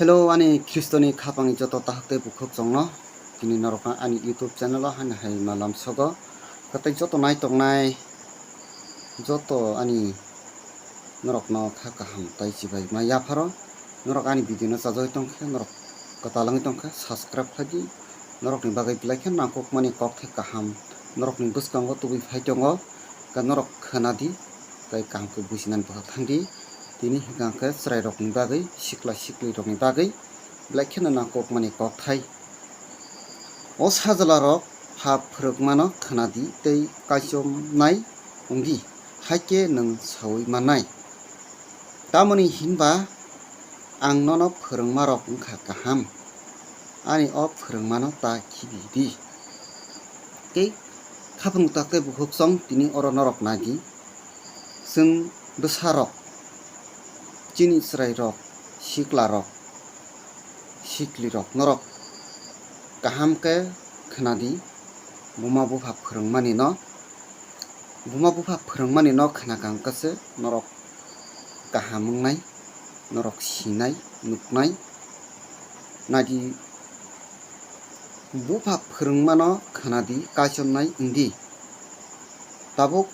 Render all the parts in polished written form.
Hello ani Kristoni khapang joto tahte bukhok chongno tini norokna ani YouTube channel han hai malam sogo katai joto nai tongnai joto ani norokno khaka ham tai chibai ma yafaro norok ani video no chajoi tongkhe norok katalangi tongkhe subscribe khaji norok ni bagai like na kok mani kok the kaham norok ni buskango tubi phaitongo ka norok khanadi tai kamko businan bahak thangdi tini hingangke chrai rok ni bagai sikla sikli rok ni bagai black na kok mani kok thai o sajala rok ha phuruk mano khanadi tei kaisom nai unggi haike nang sawi manai tamoni hinba ang nono phurungma rok ungkha kaham ani o phurungma no ta khibidi tei khapung takte bukhuk chong tini oro norok nagi sung bwsarok chini chrai rok sikla rok sikli rok norok kaham ke khnadi buma bufa phurungmani no khnakang kase norok kaham ungnai norok sinai nuknai nadi bufa phurungmano khnadi kaisomnai ungdi tabuk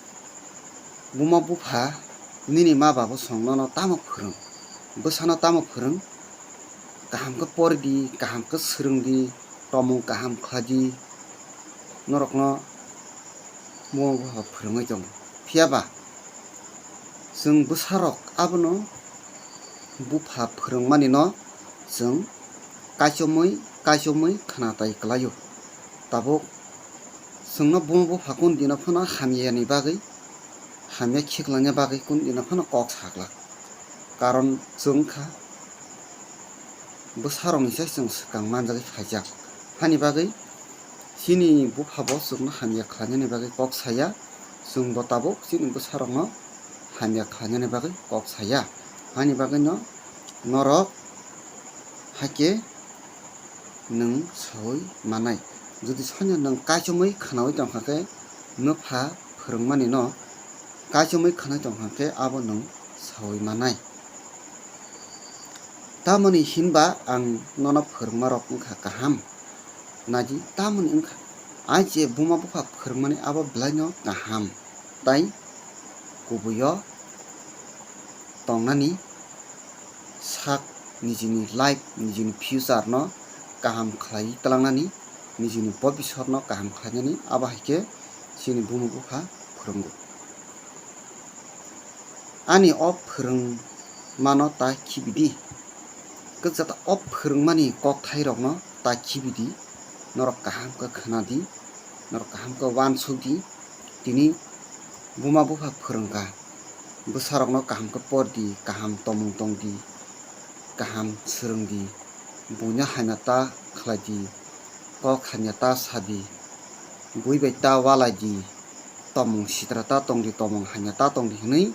buma bufa nini ma babo songno no tamo phurung bwsano tamo phurung kaham ke pordi kaham ke srungdi tomung kaham khaji norok no buma bufa phurungoi tong phiaba jung bwsarok abono bufa phurungmani no jung kaisomoi khana tai klaio tabuk jungno buma bufa kun dino phono hamyani bagai hamya khiklangya bagai kun dino phono kok saklak karon jungkha bwsarok ni sai jung swkang manjak phaijak hani bagai chini bufa bo jungno hamya khlanyani bagai kok saya jung bo tabuk chini bwsarok no hamya khlanyani bagai kok saya hani bagai no norok haike nung sawi manai jodi sonya nung kaisomoi khanawi tongkhake nupha phurungmani no kaisomoi khanai tongkhake abo nung sawi manai tamoni hinba ang nono phurungma rok ungkha kaham naji tamoni ungkha ai je buma bufa phurungmani abo blai no kaham tai kubuyo tongnani sak nijini life nijini future no kaham khlai talangnani nijini bobishot no kaham khlainani abo haike chini buma bufa phurungo ani o phurungma no ta khibidi kjata o phurungmani kok thai rok no ta khibidi norok kaham ka khnadi norok kaham ka wansudi tini buma bufa phurungka bwsarok no kaham ka pordi kaham tomung tongdi kaham srungdi buina haina ta khlaidi kok haina ta sadi buibai ta walaidi tomung sitra ta tongdi tomung haina ta tongdi hnui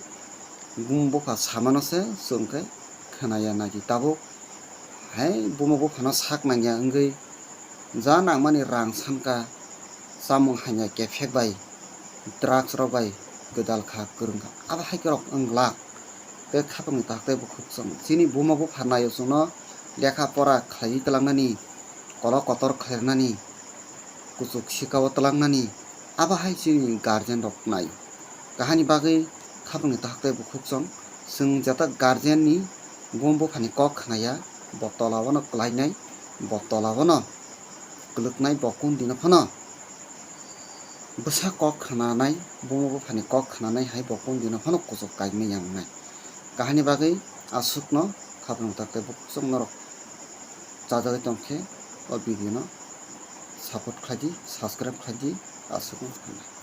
buma bufa samano se jungke khnaya nagi tabuk hai buma bufa no sak nangya ongoi ja nangmani rang sanka samung haina kefekbai drugs rok bai godal kha kurungkha abo haike rok onglak te khapang takte bukhuk chong chini buma bufa nayo chungno lekha pora khlai talangnani kolo kotor khairnani kuchuk sikao talangnani abo hai chini guardian rok nayo kahani bagai khapang takte bukhuk chong jung jata guardian ni buma bufani kok khnaya botolabo no klainai botolabo no kluknai bokun dino phono bwsa kok khnanai buma bufani kok khnanai hai bokun dino phono kuchuk kaimai yangnai kahani bagai asukno khapang takte bukhuk chong norok chajagoi tongkhe o video no support khlaidi subscribe khlaidi asukno.